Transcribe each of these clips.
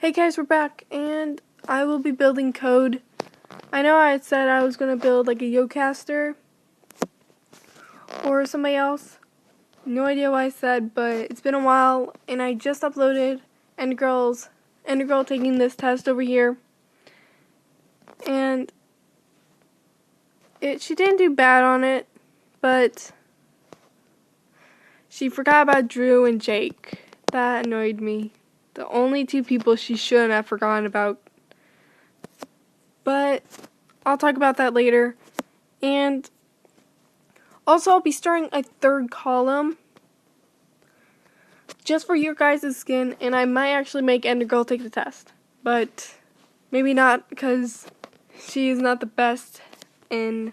Hey guys, we're back, and I will be building code. I know I said I was going to build like a Yocaster or somebody else. No idea what I said, but it's been a while, and I just uploaded Endergirl taking this test over here. And she didn't do bad on it, but she forgot about Drew and Jake. That annoyed me. The only two people she shouldn't have forgotten about. But I'll talk about that later. And also I'll be starting a third column just for your guys' skin, and I might actually make Endergirl take the test. But maybe not, because she is not the best in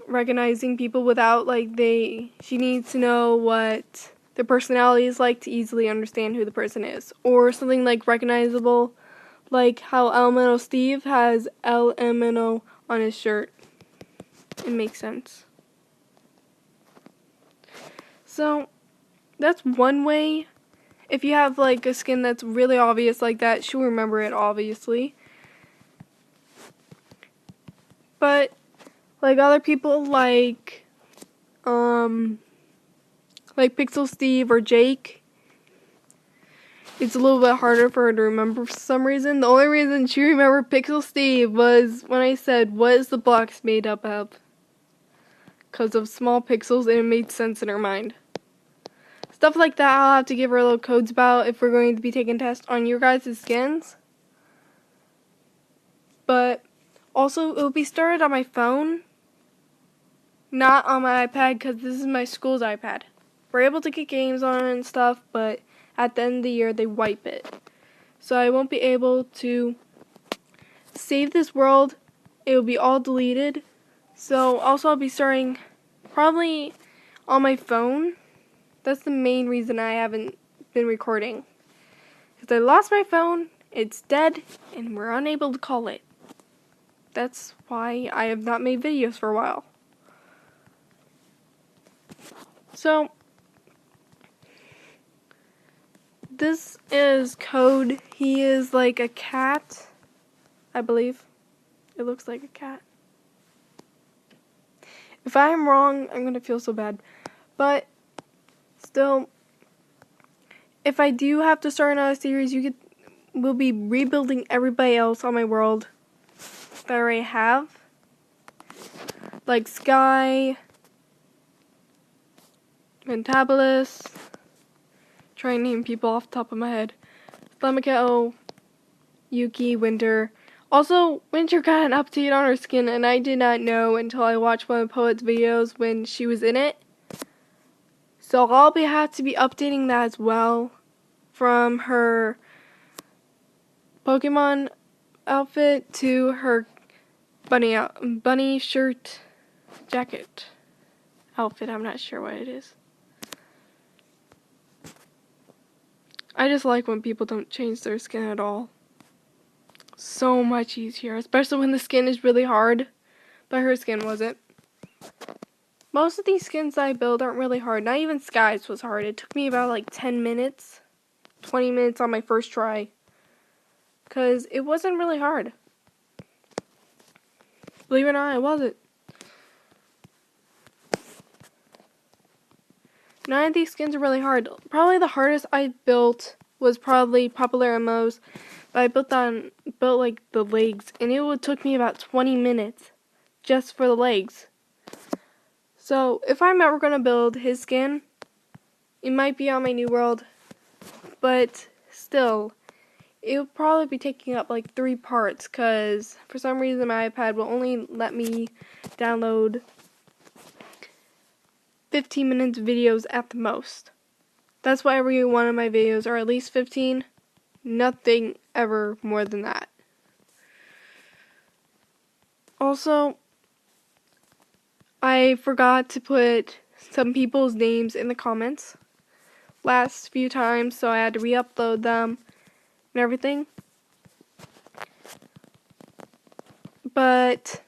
recognizing people without she needs to know what their personality is like to easily understand who the person is. Or something like recognizable, like how Elemental Steve has LMNO on his shirt. It makes sense. So that's one way. If you have like a skin that's really obvious like that, she'll remember it obviously. But like other people like Pixel Steve or Jake, it's a little bit harder for her to remember for some reason. The only reason she remembered Pixel Steve was when I said, "What is the box made up of?" Because of small pixels, and it made sense in her mind. Stuff like that I'll have to give her little codes about if we're going to be taking tests on your guys' skins. But also, it will be started on my phone, not on my iPad, because this is my school's iPad. We're able to get games on it and stuff, but at the end of the year, they wipe it. So I won't be able to save this world. It will be all deleted. So also I'll be starting probably on my phone. That's the main reason I haven't been recording. Because I lost my phone, it's dead, and we're unable to call it. That's why I have not made videos for a while. So this is Code. He is like a cat, I believe. It looks like a cat. If I am wrong, I'm going to feel so bad. But still, if I do have to start another series, we'll be rebuilding everybody else on my world that I already have. Like Sky, Mentabulus, trying to name people off the top of my head. Slamako, Yuki, Winter. Also, Winter got an update on her skin, and I did not know until I watched one of Poet's videos when she was in it. So I'll have to be updating that as well, from her Pokemon outfit to her bunny shirt jacket outfit. I'm not sure what it is. I just like when people don't change their skin at all. So much easier, especially when the skin is really hard, but her skin wasn't. Most of these skins I build aren't really hard. Not even Sky's was hard. It took me about like 10 minutes, 20 minutes on my first try, because it wasn't really hard. Believe it or not, it wasn't. None of these skins are really hard. Probably the hardest I built was probably Popular MOs, but I built like the legs, and it took me about 20 minutes just for the legs. So if I'm ever gonna build his skin, it might be on my new world, but still, it will probably be taking up like 3 parts, because for some reason my iPad will only let me download 15 minutes videos at the most. That's why every one of my videos are at least 15. Nothing ever more than that. Also, I forgot to put some people's names in the comments last few times, so I had to re-upload them and everything. But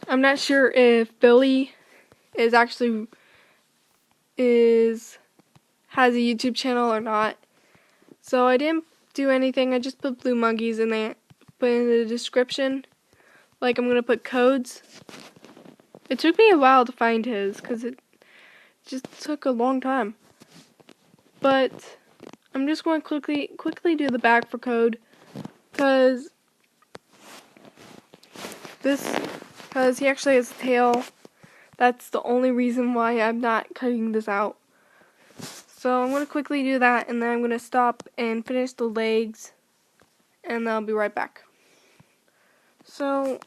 I'm not sure if Billy has a YouTube channel or not. So I didn't do anything. I just put blue monkeys in there. But in the description, like, I'm going to put codes. It took me a while to find his because it just took a long time. But I'm just going to quickly do the back for code because he actually has a tail. That's the only reason why I'm not cutting this out. So I'm going to quickly do that, and then I'm going to stop and finish the legs, and I'll be right back. So,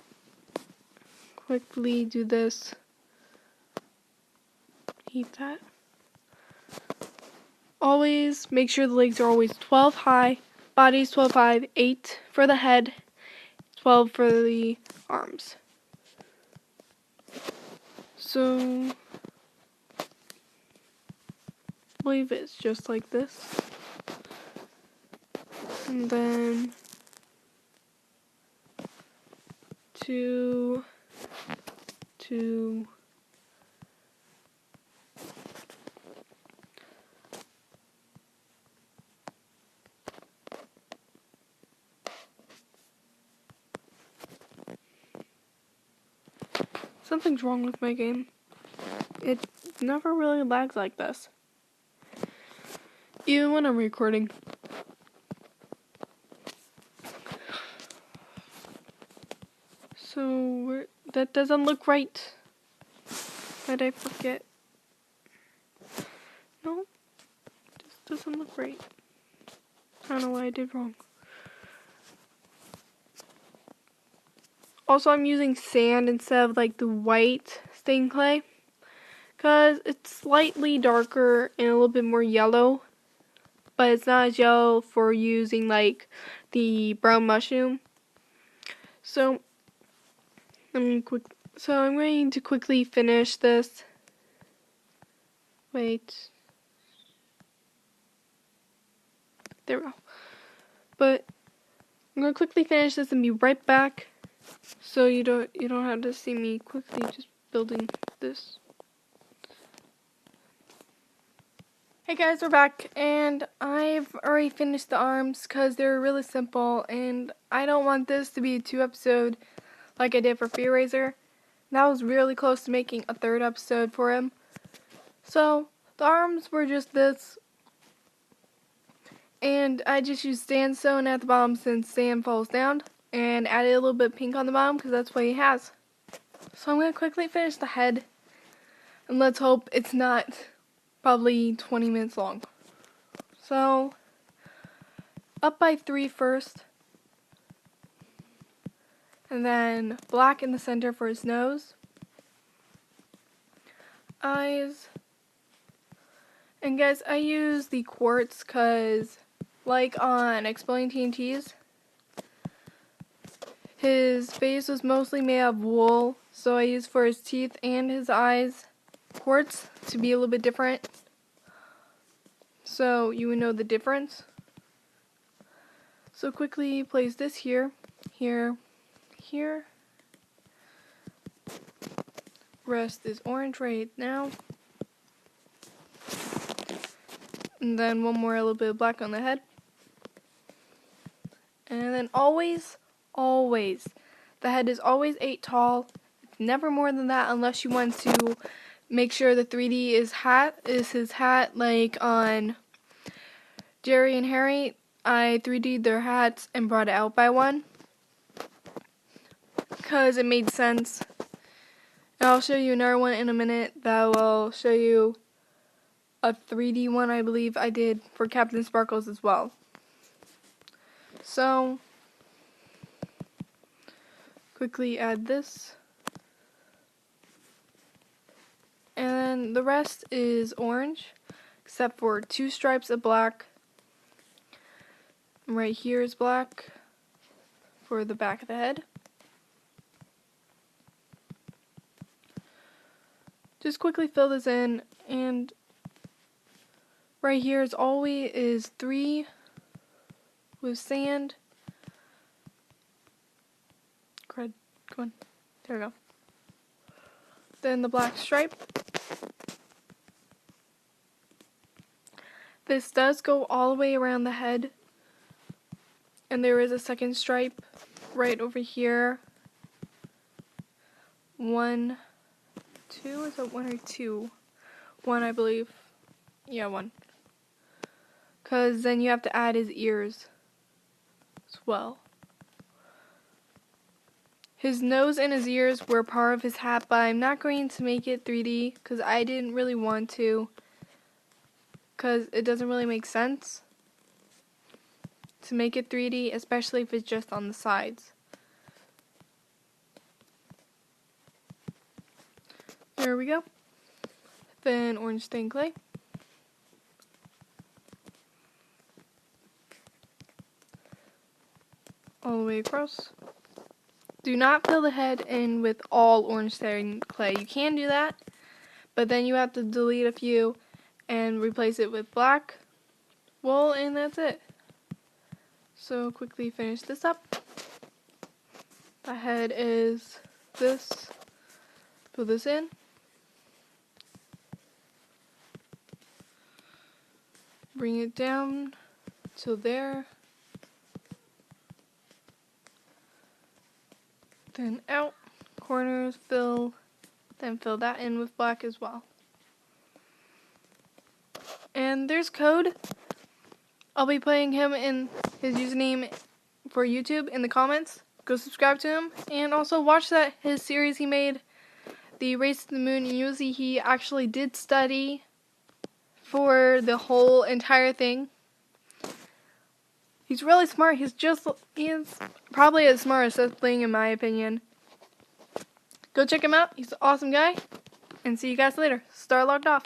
quickly do this. Heat that. Always make sure the legs are always 12 high, body's 12 high, 8 for the head, 12 for the arms. So, I believe it's just like this. And then 2, 2, something's wrong with my game. It never really lags like this, even when I'm recording. So that doesn't look right. Did I forget? No, this doesn't look right. I don't know what I did wrong. Also, I'm using sand instead of like the white stained clay because it's slightly darker and a little bit more yellow, but it's not as yellow for using like the brown mushroom. So I'm going to quickly finish this. Wait. There we go. But I'm going to quickly finish this and be right back. So you don't have to see me quickly just building this. Hey guys, we're back, and I've already finished the arms because they're really simple, and I don't want this to be a 2-episode like I did for Fear Razor. That was really close to making a 3rd episode for him. So the arms were just this, and I just used sandstone at the bottom since sand falls down, and added a little bit of pink on the bottom because that's what he has. So I'm going to quickly finish the head, and let's hope it's not probably 20 minutes long. So, up by 3 first, and then black in the center for his nose, eyes, and guys, I use the quartz because, like on Exploding TNTs, his face was mostly made of wool, so I used for his teeth and his eyes quartz to be a little bit different, so you would know the difference. So quickly place this here, here, here. Rest is orange right now. And then one more, a little bit of black on the head. And then always, the head is always 8 tall. It's never more than that unless you want to make sure the 3D is his hat, like on Jerry and Harry. I 3D'd their hats and brought it out by 1 because it made sense. And I'll show you another one in a minute that will show you a 3D one I believe I did for Captain Sparkles as well. So, quickly add this. And then the rest is orange, except for 2 stripes of black. And right here is black for the back of the head. Just quickly fill this in, and right here is always 3 with sand. Crud, come on, there we go. Then the black stripe. This does go all the way around the head, And there is a second stripe right over here. 1, 2, is it 1 or 2? 1, I believe. Yeah, 1. Because then you have to add his ears as well. His nose and his ears were part of his hat, but I'm not going to make it 3D because I didn't really want to, because it doesn't really make sense to make it 3D, especially if it's just on the sides. There we go. Then orange stained clay. All the way across. Do not fill the head in with all orange stained clay. You can do that, but then you have to delete a few and replace it with black wool, and that's it. So quickly finish this up. The head is this. Fill this in. Bring it down to there. Then out, corners, fill, then fill that in with black as well. And there's Code. I'll be putting him in his username for YouTube in the comments. Go subscribe to him, and also watch his series he made, the Race to the Moon. And you'll see he actually did study for the whole entire thing. He's really smart. He's probably as smart as Seth Bling, in my opinion. Go check him out. He's an awesome guy. And see you guys later. Star logged off.